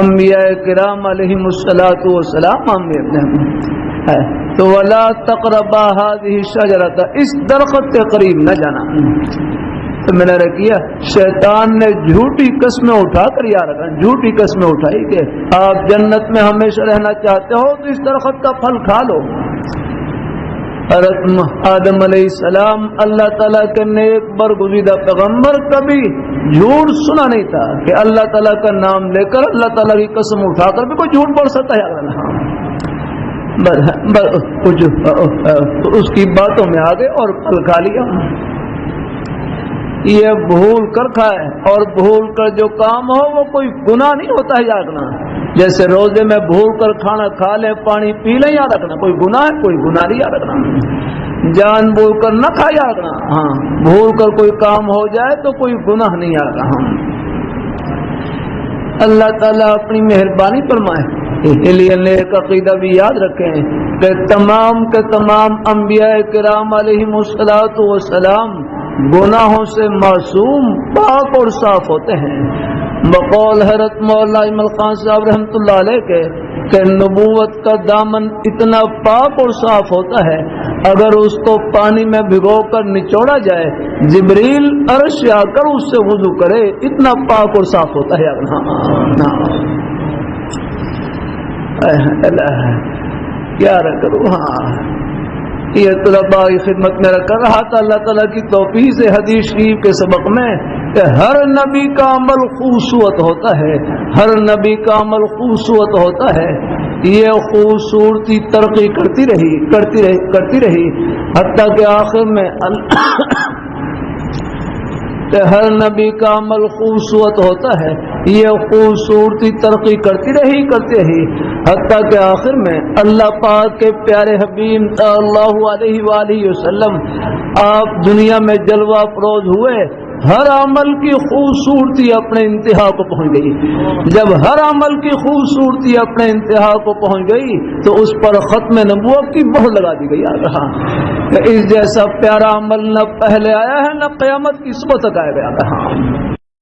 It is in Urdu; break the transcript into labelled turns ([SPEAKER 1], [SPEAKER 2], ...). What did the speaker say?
[SPEAKER 1] انبیاء کرام علیہم الصلاۃ والسلام ہے تو ولا تقربا هذه الشجرۃ، اس درخت کے قریب نہ جانا. تو میں نے رکھیا شیطان نے جھوٹی قسمیں اٹھا کر یاد رکھا، جھوٹی قسمیں اٹھائی کہ آپ جنت میں ہمیشہ رہنا چاہتے ہو تو اس درخت کا پھل کھا لو. حضرت آدم علیہ السلام اللہ تعالیٰ کے نیک برگزیدہ پیغمبر، کبھی جھوٹ سنا نہیں تھا کہ اللہ تعالیٰ کا نام لے کر اللہ تعالیٰ کی قسم اٹھا کر بھی کوئی جھوٹ بول سکتا ہے. اس کی باتوں میں آگے اور پھل کھا لیا. یہ بھول کر کھائے، اور بھول کر جو کام ہو وہ کوئی گناہ نہیں ہوتا ہے یاد رکھنا. جیسے روزے میں بھول کر کھانا کھا لیں، پانی پی لیں، یاد رکھنا کوئی گناہ ہے، کوئی گناہ نہیں یاد رکھنا. جان بول کر نہ کھا یاد رکھنا، ہاں بھول کر کوئی کام ہو جائے تو کوئی گناہ نہیں یاد رکھنا. اللہ تعالیٰ اپنی مہربانی فرمائے. اس لیے نیک عقیدہ بھی یاد رکھیں کہ تمام کے تمام انبیاء کرام علیہم الصلاۃ والسلام گناہوں سے معصوم، پاک اور صاف ہوتے ہیں. بقول حضرت مولانا اجمل خان صاحب رحمۃ اللہ علیہ کے کہ نبوت کا دامن اتنا پاک اور صاف ہوتا ہے، اگر اس کو پانی میں بھگو کر نچوڑا جائے، جبریل عرش آ کر اس سے وضو کرے، اتنا پاک اور صاف ہوتا ہے. کیا کروں. ہاں یہ طلباء کی خدمت میں کر رہا تھا اللہ تعالیٰ کی توفیق سے حدیث شریف کے سبق میں کہ ہر نبی کا عمل خوبصورت ہوتا ہے، ہر نبی کا عمل خوبصورت ہوتا ہے. یہ خوبصورتی ترقی کرتی رہی حتیٰ کہ آخر میں ہر نبی کا عمل خوبصورت ہوتا ہے. یہ خوبصورتی ترقی کرتی رہی حتیٰ کہ آخر میں اللہ پاک کے پیارے حبیب صلی اللہ علیہ وآلہ وسلم آپ دنیا میں جلوہ افروز ہوئے. ہر عمل کی خوبصورتی اپنے انتہا کو پہنچ گئی. جب ہر عمل کی خوبصورتی اپنے انتہا کو پہنچ گئی تو اس پر ختم نبوت کی مہر لگا دی گئی. کہ اس جیسا پیارا عمل نہ پہلے آیا ہے، نہ قیامت کی صبح تک آئے گا.